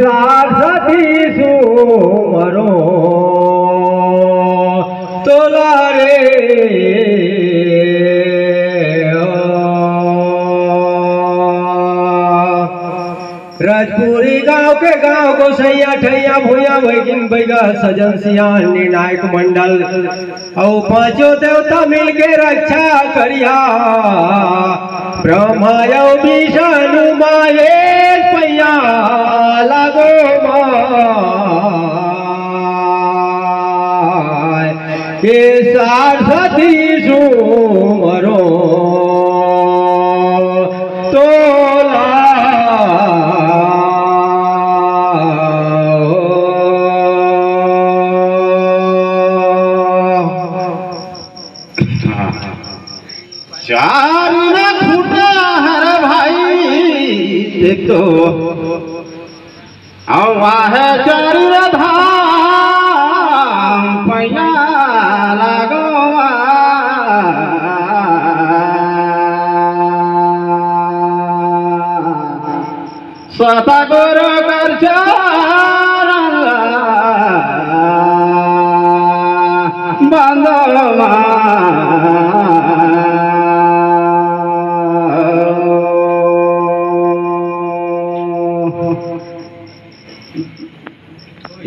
साथी सुमरो तोला रे राजपुरी गांव के गांव को सैया ठैया भूया भैगिन बैगा सजन सियान निर्णायक मंडल और पांचों देवता मिलके रक्षा करिया ब्रह्मा विष्णु महेश पैया लागो के सारथी सुमरो तोला चार न फूटा हर भाई देख तो है चार धाम पैया लागो स्वतः गुरु कर बंदवा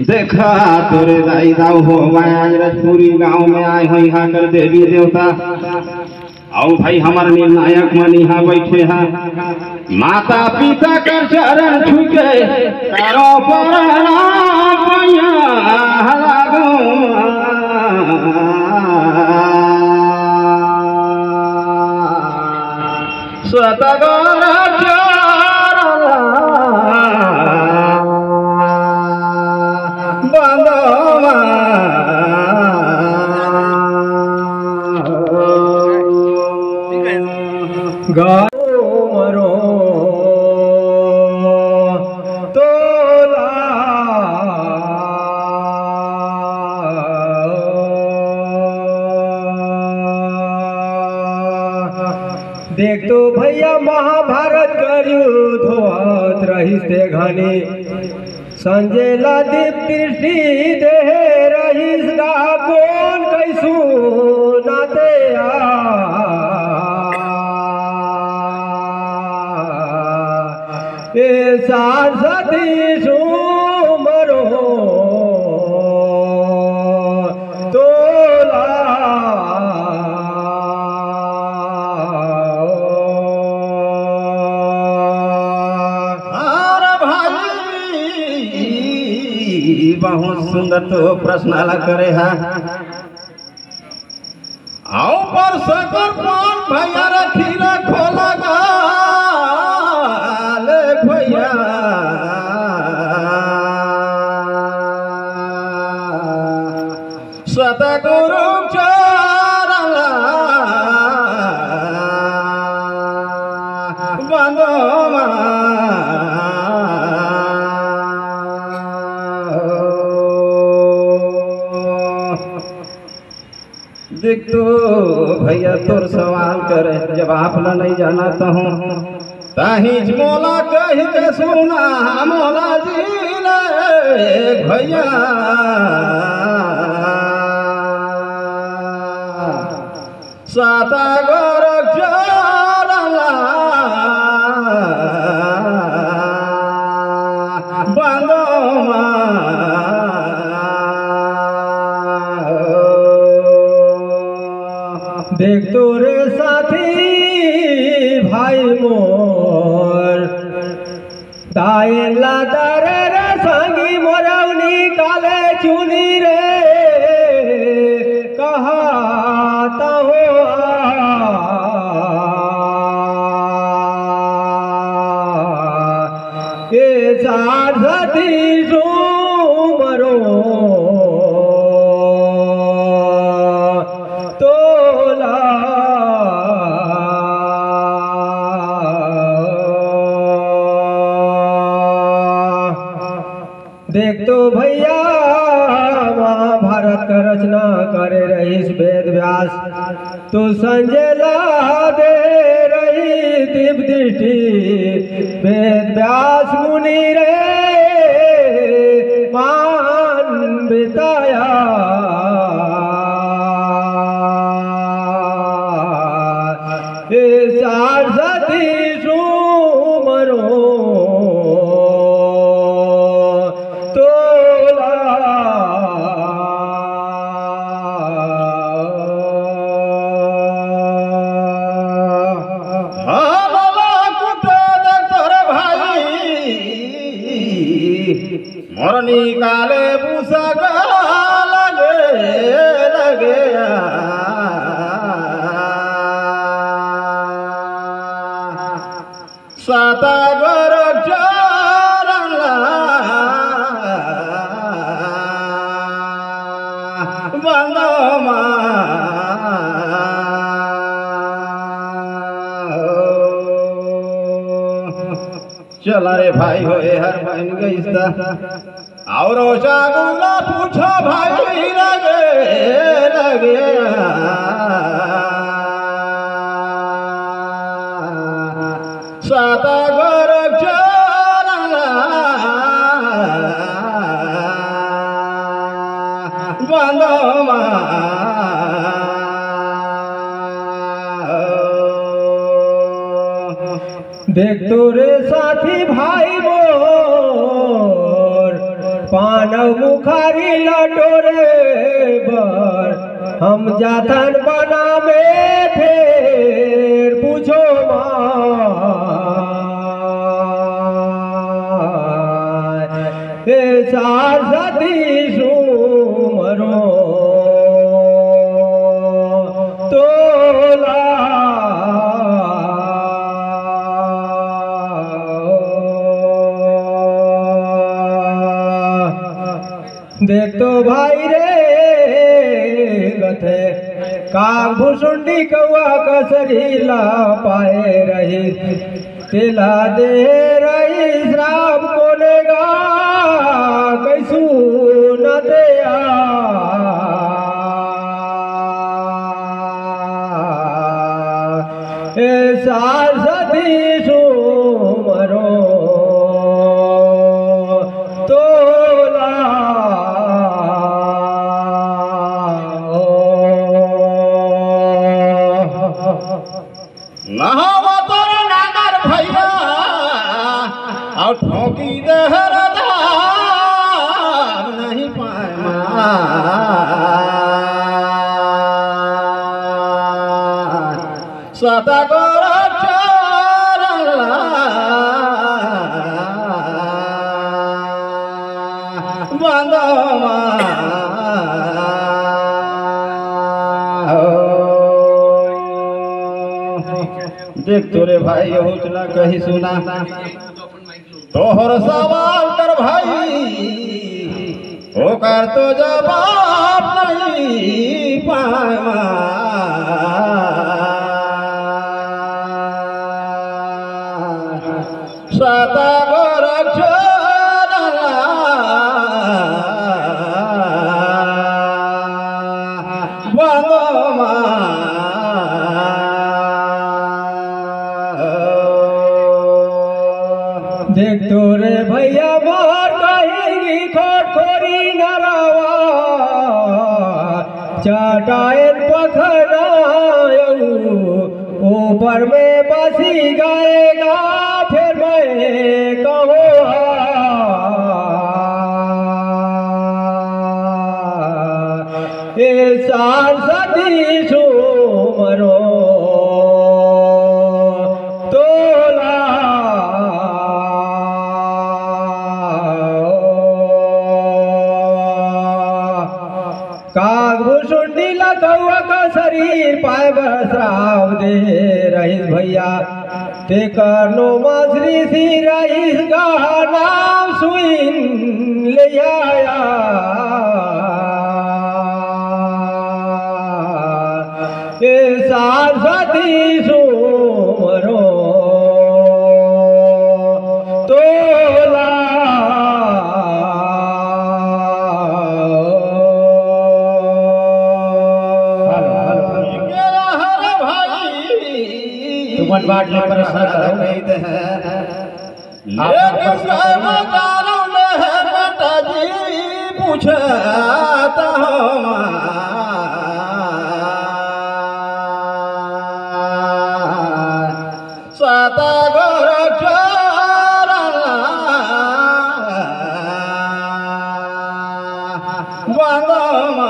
देखा तोरे दाई दाऊ हो आज राजपुरी गांव में आए हो यहाँ कर देवी देवता आओ भाई हमारे निर्णायक मन यहाँ बैठे हैं माता पिता कर चरण छुके करो प्रणाम स्वतः गाओ मरो तोला देख तो भैया महाभारत कर युद्ध होत रहिस ते घने संजय ला दीप दृष्टि दे रहिस गा कौन कैसू नाते सारथी सुमरो तोला बहुत सुंदर तो प्रश्न करे है आओ पर सकर पान भैया रखी रखो लगा ले भैया स्वतः गुरु चरण बंदवा देख तो भैया तोर सवाल करे जवाब ला नहीं जाना तो हूँ ताहिज मोला कही के सुना मोला जी ले भैया साता गोरख चरला बंदवा देख तोरे साथी भाई मोर दाए लादार रे संगी मोरवनी काले चुनी रे कहा हो ये सारथी सुमरो तोला देख तो भैया महाभारत का रचना करे रहीस वेद व्यास तो संजय ला दे सारसती सुमरो तोला मरनी काले बुसक लगे लगे सतागर चरला बंदमा चला रे भाई होए हर बहन गईस्ता और जागुला पूछो भाई लगे लगे सतागर चरला बंदमा देख तोरे साथी भाई मोर पानव मुखारी लटोरे बर हम जाथन बना में फेर पूछो माय सारसती सुमरो तोला देख तो भाई रे गथे काग भुसुंडी कौआ कसरीला पाए रही तेला दे रही श्राप कोनेगा कैसू न दे सारसती सुमरो तोला नहावा तोर नागर भैया और ठोकी दहरदा नहीं पाए सतागर चरला बंदमा देख तोरे भाई होचला कही सुना तोहर सवाल कर भाई ओकर तो जवाब नहीं पावा सतागर चरला बंदमा देख तोरे भैया मार कहेगी खोरी नरावा चटाएन पखनायू ऊपर में बसी गाएगा फिर मैं कहो सारसती सुमरो तोला काग भुसुंडी लगौआ का शरीर पाए बसराव दे रहीस भैया ते करनो मसरी सी रहीस का नाम सुइन ले आया सारसती सुमरो तोला तुमन बाट ले प्रश्न करो नहीं दे लेकिन मकानो ले बेटा जी पूछता हूं साता गोरक्षरा बंदमा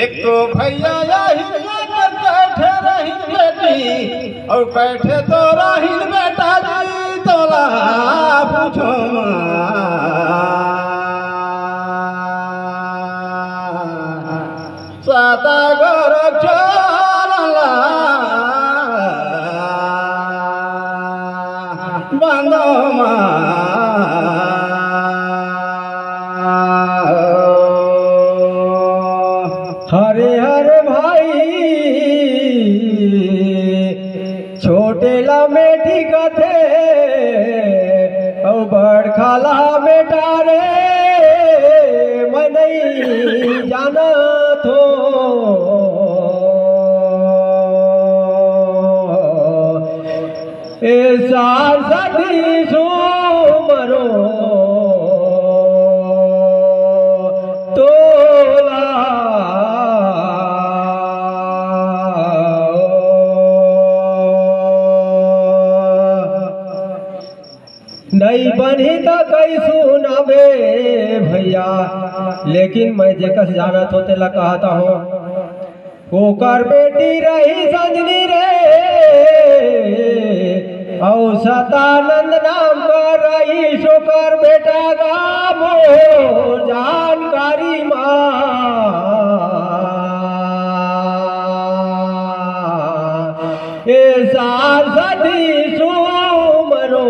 एक तो भैया यही बैठे रही बेटी और बैठे तो रही बेटा जी तोला पूछो साता गोरक्षरा बंदमा हरे हरे भाई छोटे ला मेठी कथे और बड़ खाला बेटा रे मैं नहीं जाना थो ऐसा सदी सुमरो तोला नहीं बनी तो कई सुनाबे भैया लेकिन मैं जेकस जाना तो तेला कहता हूँ ओकर बेटी रही संजनी रे और सतानंद नाम कर रही शोकर बेटा गामो जानकारी माँ ऐसा सदी सुमरो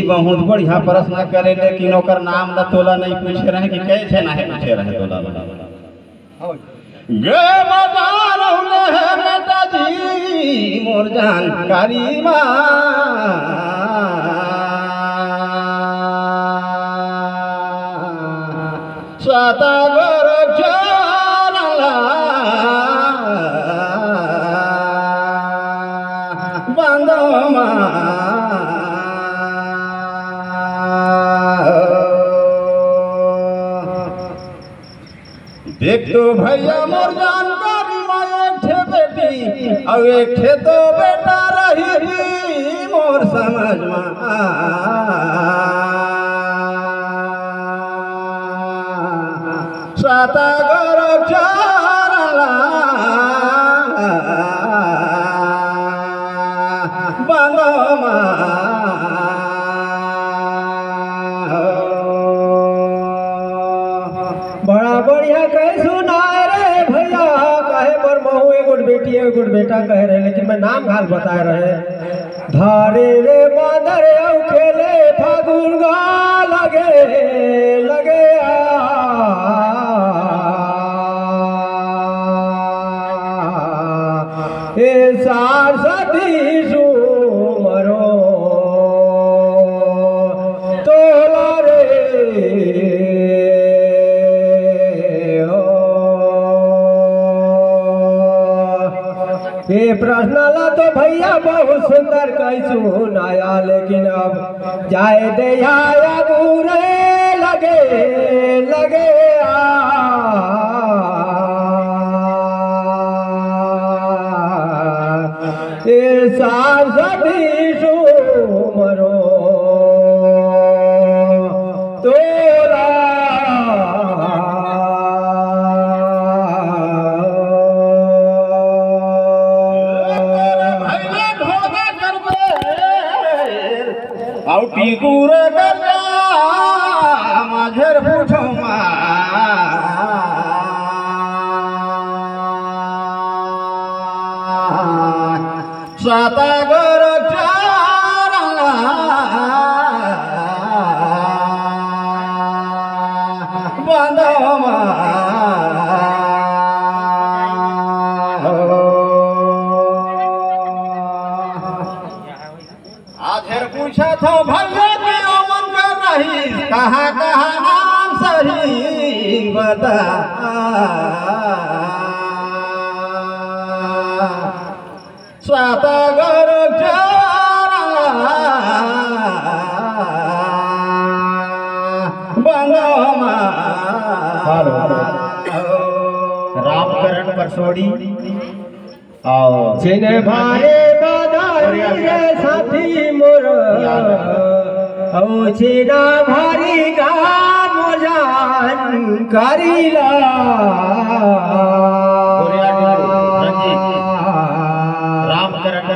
बहुत बढ़िया प्रश्न करे लेकिन ओकर नाम न तोला नहीं पूछे रहे कि कैसे नहीं पूछे रहे तोला गे बाजार है बेटा जी मोर जानकारी माँ साता गोरक्षरा बंदमा देख तो भैया मोर जानकारी माँ एक ठे बेटी और एक ठे तो बेटा रही मोर समझ में साता गोरक्षरा बंदमा बड़ा बढ़िया कहे सुनाए रे भैया कहे पर महू एगो बेटी एगो बेटा कहे रहे लेकिन मैं नाम घाल बताए रहे धारे रे मादर खेले फागुन गा लगे लगे सार सती सुमरो तोला रे ये प्रश्न ला तो भैया बहुत सुंदर कई सुनाया लेकिन अब जाए दे आया बुरे लगे लगे सार सती सुमरो तोला आउटी गुर गजा माझर पूछो साता गोरक्षरा बंदमा आधेर पूछा था भैया की अमन कर रही कहाँ कहाँ नाम सही बता स्वतगर बंगमा रामकरण परसोड़ी और जिन्हें भारे बधाई रे साथी मोर औ चिरा भारी का मोजान करीला रामकरण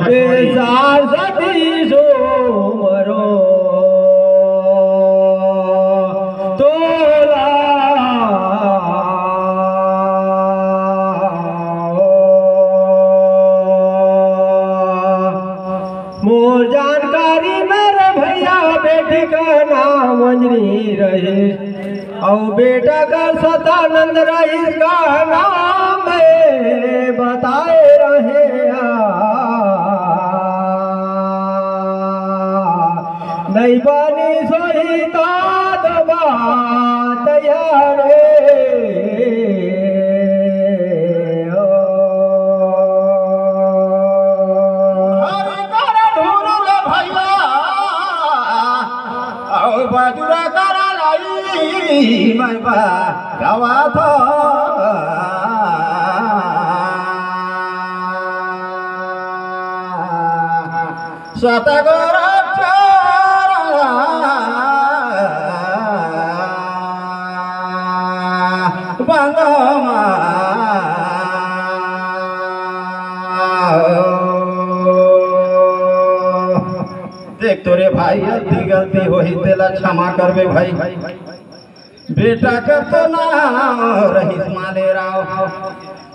सती सो मरो तोला मोर जानकारी मेरे भैया बेटी का नाम अंजनी रहे और बेटा का सदानंद रईस का नाम बताए रहे नहीं बनी सोई तो दबा तैयार बाजुरा करा लाई मैं गावा था स्वतगर बंगमा देख तोरे भाई अति गलती हो ही तेला क्षमा करबे भाई बेटा का तो नाम रहीस माले राव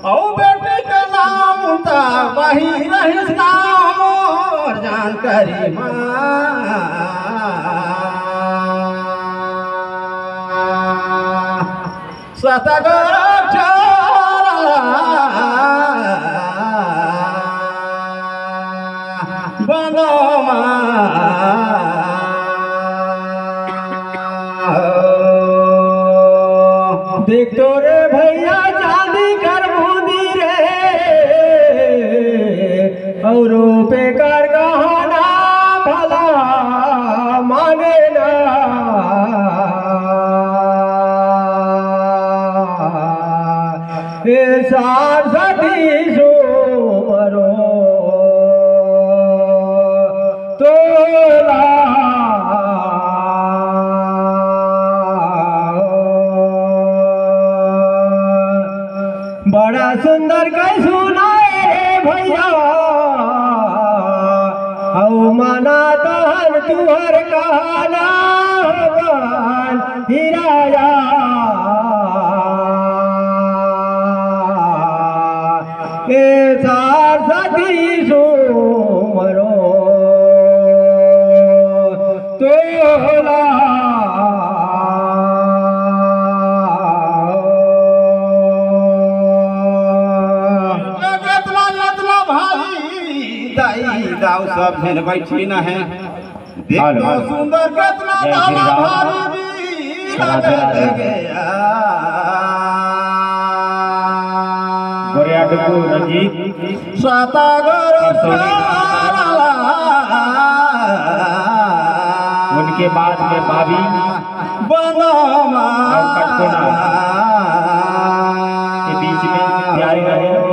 औ बेटे का नाम ता वही रहीस नाम और जानकारी सतगर बंगमा देख तो रे भैया चांदी कर बूंदी रे और पे कर गहना भला माने ना सार सती सो मरो तोला बड़ा सुंदर कई सुनाए रे भैया औ माना तहन तुहर कहना भगवान हिराया ए सार सती सो मरो तोला दाऊ सब दिन बैठी न है देखो सुंदर कितना दाना भारी भी लग गया गोरिया डुगू रंजीत स्वतगर उनके बाद में भाभी बंगमा के बीच में तैयारी रहे